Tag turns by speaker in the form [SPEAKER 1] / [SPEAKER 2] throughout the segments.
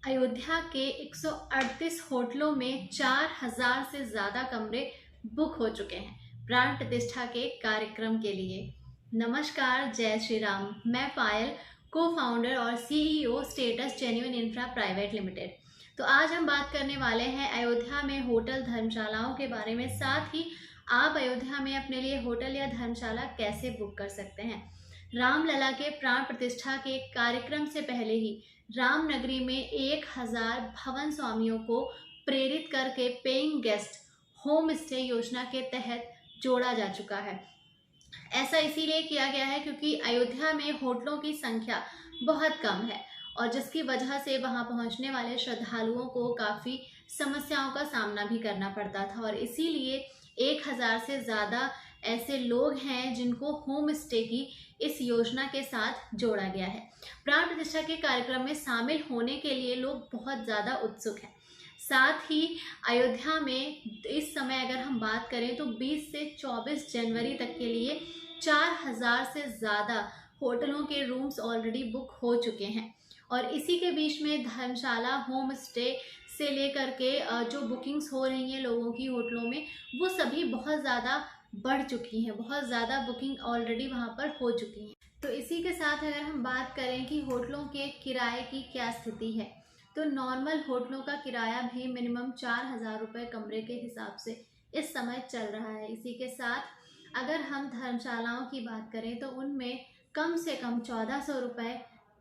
[SPEAKER 1] अयोध्या के 138 होटलों में 4000 से ज्यादा कमरे बुक हो चुके हैं प्राण प्रतिष्ठा के कार्यक्रम के लिए। नमस्कार, जय श्री राम। मैं पायल, को फाउंडर और CEO status genuine infra private limited. तो आज हम बात करने वाले हैं अयोध्या में होटल धर्मशालाओं के बारे में, साथ ही आप अयोध्या में अपने लिए होटल या धर्मशाला कैसे बुक कर सकते हैं। रामलला के प्राण प्रतिष्ठा के कार्यक्रम से पहले ही रामनगरी में 1000 भवन स्वामियों को प्रेरित करके पेइंग गेस्ट होम स्टे योजना के तहत जोड़ा जा चुका है। ऐसा इसीलिए किया गया है क्योंकि अयोध्या में होटलों की संख्या बहुत कम है और जिसकी वजह से वहां पहुंचने वाले श्रद्धालुओं को काफी समस्याओं का सामना भी करना पड़ता था और इसीलिए 1000 से ज्यादा ऐसे लोग हैं जिनको होम स्टे की इस योजना के साथ जोड़ा गया है। प्राण प्रतिष्ठा के कार्यक्रम में शामिल होने के लिए लोग बहुत ज्यादा उत्सुक हैं। साथ ही अयोध्या में इस समय अगर हम बात करें तो 20 से 24 जनवरी तक के लिए 4000 से ज़्यादा होटलों के रूम्स ऑलरेडी बुक हो चुके हैं और इसी के बीच में धर्मशाला, होम स्टे से लेकर के जो बुकिंग्स हो रही हैं लोगों की होटलों में, वो सभी बहुत ज़्यादा बढ़ चुकी हैं। बहुत ज़्यादा बुकिंग ऑलरेडी वहाँ पर हो चुकी हैं। तो इसी के साथ अगर हम बात करें कि होटलों के किराए की क्या स्थिति है, तो नॉर्मल होटलों का किराया भी मिनिमम 4000 रुपये कमरे के हिसाब से इस समय चल रहा है। इसी के साथ अगर हम धर्मशालाओं की बात करें तो उनमें कम से कम 1400 रुपये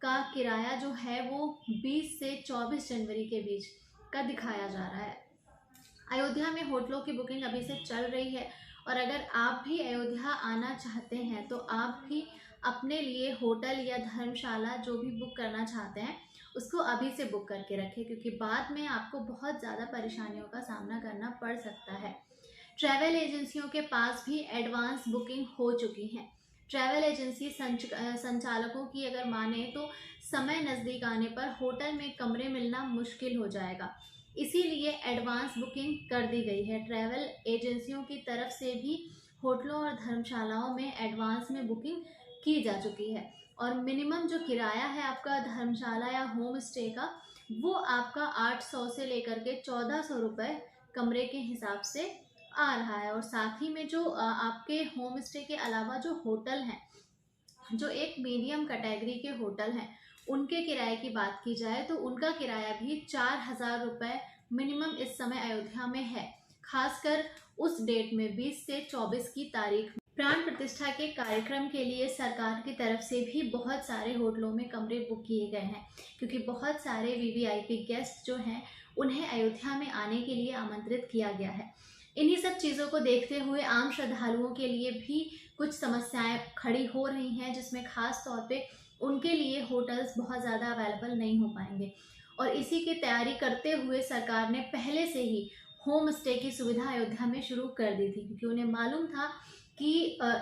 [SPEAKER 1] का किराया जो है वो 20 से 24 जनवरी के बीच का दिखाया जा रहा है। अयोध्या में होटलों की बुकिंग अभी से चल रही है और अगर आप भी अयोध्या आना चाहते हैं तो आप भी अपने लिए होटल या धर्मशाला जो भी बुक करना चाहते हैं उसको अभी से बुक करके रखें, क्योंकि बाद में आपको बहुत ज़्यादा परेशानियों का सामना करना पड़ सकता है। ट्रैवल एजेंसियों के पास भी एडवांस बुकिंग हो चुकी है। ट्रैवल एजेंसी संचालकों की अगर माने तो समय नज़दीक आने पर होटल में कमरे मिलना मुश्किल हो जाएगा, इसीलिए एडवांस बुकिंग कर दी गई है। ट्रैवल एजेंसियों की तरफ से भी होटलों और धर्मशालाओं में एडवांस में बुकिंग की जा चुकी है और मिनिमम जो किराया है आपका धर्मशाला या होम स्टे का, वो आपका 800 से लेकर के 1400 रुपये कमरे के हिसाब से आ रहा है। और साथ ही में जो आपके होम स्टे के अलावा जो होटल हैं, जो एक मीडियम कैटेगरी के होटल हैं, उनके किराए की बात की जाए तो उनका किराया भी 4000 रुपये मिनिमम इस समय अयोध्या में है, खासकर उस डेट में 20 से 24 की तारीख। प्राण प्रतिष्ठा के कार्यक्रम के लिए सरकार की तरफ से भी बहुत सारे होटलों में कमरे बुक किए गए हैं, क्योंकि बहुत सारे वीवीआईपी गेस्ट जो हैं उन्हें अयोध्या में आने के लिए आमंत्रित किया गया है। इन्हीं सब चीज़ों को देखते हुए आम श्रद्धालुओं के लिए भी कुछ समस्याएं खड़ी हो रही हैं, जिसमें खास तौर पे उनके लिए होटल्स बहुत ज़्यादा अवेलेबल नहीं हो पाएंगे और इसी की तैयारी करते हुए सरकार ने पहले से ही होम स्टे की सुविधा अयोध्या में शुरू कर दी थी, क्योंकि उन्हें मालूम था कि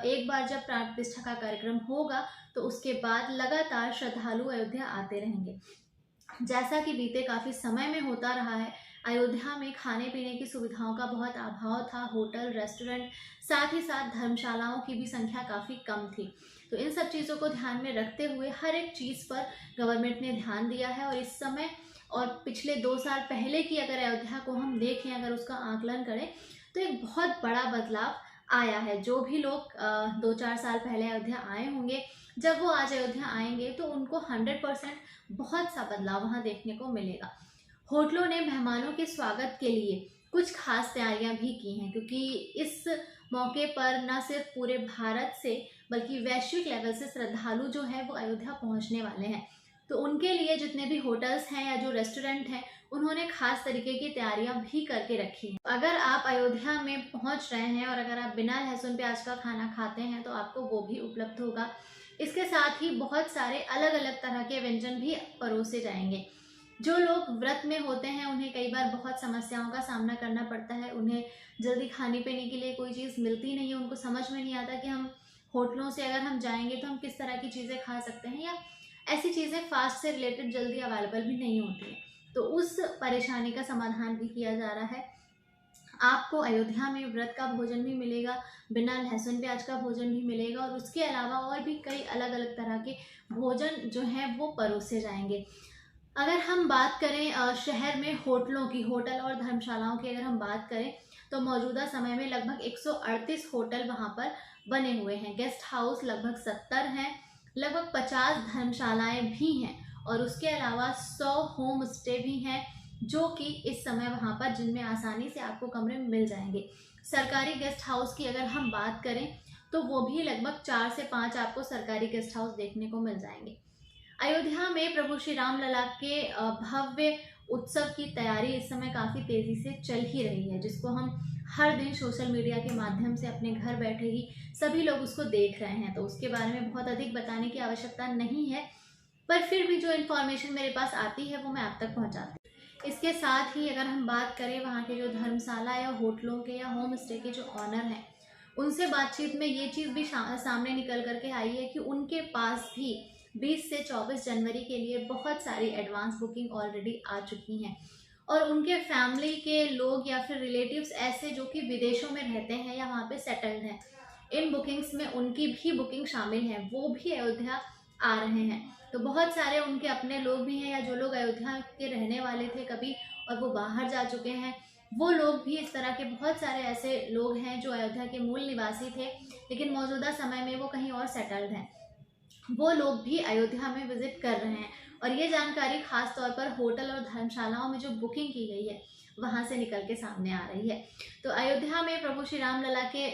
[SPEAKER 1] एक बार जब प्राण प्रतिष्ठा का कार्यक्रम होगा तो उसके बाद लगातार श्रद्धालु अयोध्या आते रहेंगे। जैसा कि बीते काफ़ी समय में होता रहा है, अयोध्या में खाने पीने की सुविधाओं का बहुत अभाव था। होटल, रेस्टोरेंट, साथ ही साथ धर्मशालाओं की भी संख्या काफ़ी कम थी। तो इन सब चीज़ों को ध्यान में रखते हुए हर एक चीज़ पर गवर्नमेंट ने ध्यान दिया है और इस समय और पिछले 2 साल पहले की अगर अयोध्या को हम देखें, अगर उसका आकलन करें तो एक बहुत बड़ा बदलाव आया है। जो भी लोग 2-4 साल पहले अयोध्या आए होंगे, जब वो आज अयोध्या आएंगे तो उनको 100% बहुत सा बदलाव वहाँ देखने को मिलेगा। होटलों ने मेहमानों के स्वागत के लिए कुछ खास तैयारियां भी की हैं, क्योंकि इस मौके पर न सिर्फ पूरे भारत से बल्कि वैश्विक लेवल से श्रद्धालु जो है वो अयोध्या पहुंचने वाले हैं। तो उनके लिए जितने भी होटल्स हैं या जो रेस्टोरेंट हैं, उन्होंने खास तरीके की तैयारियां भी करके रखी हैं। अगर आप अयोध्या में पहुंच रहे हैं और अगर आप बिना लहसुन प्याज का खाना खाते हैं तो आपको वो भी उपलब्ध होगा। इसके साथ ही बहुत सारे अलग अलग तरह के व्यंजन भी परोसे जाएंगे। जो लोग व्रत में होते हैं उन्हें कई बार बहुत समस्याओं का सामना करना पड़ता है। उन्हें जल्दी खाने पीने के लिए कोई चीज़ मिलती नहीं है, उनको समझ में नहीं आता कि हम होटलों से अगर हम जाएंगे तो हम किस तरह की चीज़ें खा सकते हैं, या ऐसी चीज़ें फास्ट से रिलेटेड जल्दी अवेलेबल भी नहीं होती हैं। तो उस परेशानी का समाधान भी किया जा रहा है। आपको अयोध्या में व्रत का भोजन भी मिलेगा, बिना लहसुन प्याज का भोजन भी मिलेगा और उसके अलावा और भी कई अलग अलग तरह के भोजन जो हैं वो परोसे जाएंगे। अगर हम बात करें शहर में होटलों की, होटल और धर्मशालाओं की अगर हम बात करें, तो मौजूदा समय में लगभग 138 होटल वहाँ पर बने हुए हैं। गेस्ट हाउस लगभग 70 हैं, लगभग 50 धर्मशालाएं भी हैं और उसके अलावा 100 होम स्टे भी हैं, जो कि इस समय वहाँ पर जिनमें आसानी से आपको कमरे मिल जाएंगे। सरकारी गेस्ट हाउस की अगर हम बात करें, तो वो भी लगभग 4 से 5 आपको सरकारी गेस्ट हाउस देखने को मिल जाएंगे। अयोध्या में प्रभु श्री राम लला के भव्य उत्सव की तैयारी इस समय काफ़ी तेज़ी से चल ही रही है, जिसको हम हर दिन सोशल मीडिया के माध्यम से अपने घर बैठे ही सभी लोग उसको देख रहे हैं। तो उसके बारे में बहुत अधिक बताने की आवश्यकता नहीं है, पर फिर भी जो इन्फॉर्मेशन मेरे पास आती है वो मैं आप तक पहुंचाती हूँ। इसके साथ ही अगर हम बात करें वहाँ के जो धर्मशाला या होटलों के या होम स्टे के जो ऑनर हैं, उनसे बातचीत में ये चीज़ भी सामने निकल करके आई है कि उनके पास भी 20 से 24 जनवरी के लिए बहुत सारी एडवांस बुकिंग ऑलरेडी आ चुकी हैं और उनके फैमिली के लोग या फिर रिलेटिव्स ऐसे जो कि विदेशों में रहते हैं या वहाँ पे सेटल्ड हैं, इन बुकिंग्स में उनकी भी बुकिंग शामिल है, वो भी अयोध्या आ रहे हैं। तो बहुत सारे उनके अपने लोग भी हैं या जो लोग अयोध्या के रहने वाले थे कभी और वो बाहर जा चुके हैं, वो लोग भी, इस तरह के बहुत सारे ऐसे लोग हैं जो अयोध्या के मूल निवासी थे लेकिन मौजूदा समय में वो कहीं और सेटल्ड हैं, वो लोग भी अयोध्या में विजिट कर रहे हैं। और ये जानकारी खास तौर पर होटल और धर्मशालाओं में जो बुकिंग की गई है वहां से निकल के सामने आ रही है। तो अयोध्या में प्रभु श्री राम लला के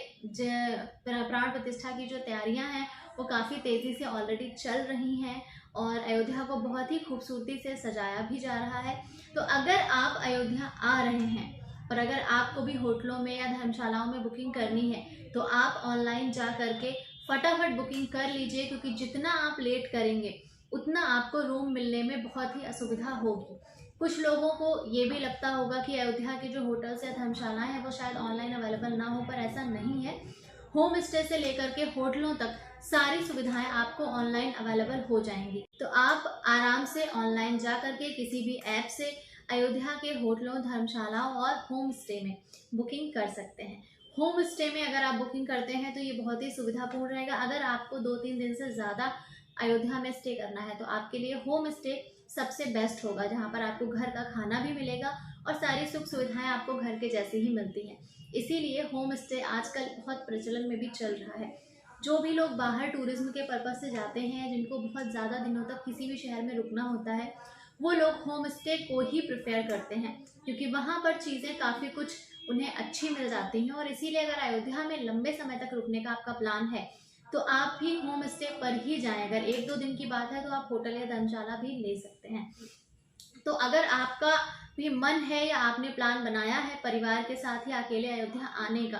[SPEAKER 1] प्राण प्रतिष्ठा की जो तैयारियां हैं वो काफ़ी तेज़ी से ऑलरेडी चल रही हैं और अयोध्या को बहुत ही खूबसूरती से सजाया भी जा रहा है। तो अगर आप अयोध्या आ रहे हैं और अगर आपको भी होटलों में या धर्मशालाओं में बुकिंग करनी है, तो आप ऑनलाइन जा करके फटाफट बुकिंग कर लीजिए, क्योंकि जितना आप लेट करेंगे उतना आपको रूम मिलने में बहुत ही असुविधा होगी। कुछ लोगों को ये भी लगता होगा कि अयोध्या के जो होटल्स या धर्मशालाएं हैं वो शायद ऑनलाइन अवेलेबल ना हो, पर ऐसा नहीं है। होम स्टे से लेकर के होटलों तक सारी सुविधाएं आपको ऑनलाइन अवेलेबल हो जाएंगी। तो आप आराम से ऑनलाइन जा करके किसी भी ऐप से अयोध्या के होटलों, धर्मशालाओं और होम स्टे में बुकिंग कर सकते हैं। होम स्टे में अगर आप बुकिंग करते हैं तो ये बहुत ही सुविधापूर्ण रहेगा। अगर आपको 2-3 दिन से ज़्यादा अयोध्या में स्टे करना है तो आपके लिए होम स्टे सबसे बेस्ट होगा, जहाँ पर आपको घर का खाना भी मिलेगा और सारी सुख सुविधाएं आपको घर के जैसी ही मिलती हैं। इसीलिए होम स्टे आजकल बहुत प्रचलन में भी चल रहा है। जो भी लोग बाहर टूरिज्म के पर्पज़ से जाते हैं, जिनको बहुत ज़्यादा दिनों तक किसी भी शहर में रुकना होता है, वो लोग होम स्टे को ही प्रेफर करते हैं, क्योंकि वहाँ पर चीज़ें काफ़ी कुछ उन्हें अच्छी मिल जाती हैं। और इसीलिए अगर अयोध्या में लंबे समय तक रुकने का आपका प्लान है तो आप भी होम स्टे पर ही जाएं। अगर 1-2 दिन की बात है तो आप होटल या धर्मशाला भी ले सकते हैं। तो अगर आपका भी मन है या आपने प्लान बनाया है परिवार के साथ या अकेले अयोध्या आने का,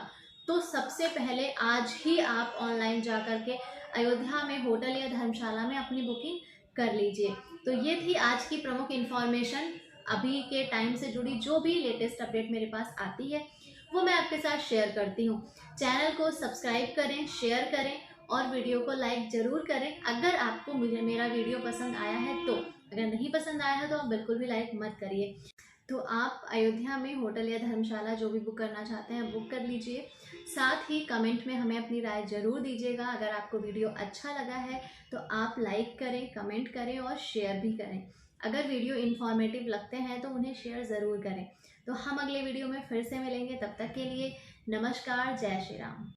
[SPEAKER 1] तो सबसे पहले आज ही आप ऑनलाइन जा करके अयोध्या में होटल या धर्मशाला में अपनी बुकिंग कर लीजिए। तो ये थी आज की प्रमुख इन्फॉर्मेशन। अभी के टाइम से जुड़ी जो भी लेटेस्ट अपडेट मेरे पास आती है वो मैं आपके साथ शेयर करती हूँ। चैनल को सब्सक्राइब करें, शेयर करें और वीडियो को लाइक ज़रूर करें अगर आपको मेरा वीडियो पसंद आया है तो। अगर नहीं पसंद आया है तो आप बिल्कुल भी लाइक मत करिए। तो आप अयोध्या में होटल या धर्मशाला जो भी बुक करना चाहते हैं बुक कर लीजिए। साथ ही कमेंट में हमें अपनी राय ज़रूर दीजिएगा। अगर आपको वीडियो अच्छा लगा है तो आप लाइक करें, कमेंट करें और शेयर भी करें। अगर वीडियो इन्फॉर्मेटिव लगते हैं तो उन्हें शेयर ज़रूर करें। तो हम अगले वीडियो में फिर से मिलेंगे, तब तक के लिए नमस्कार, जय श्री राम।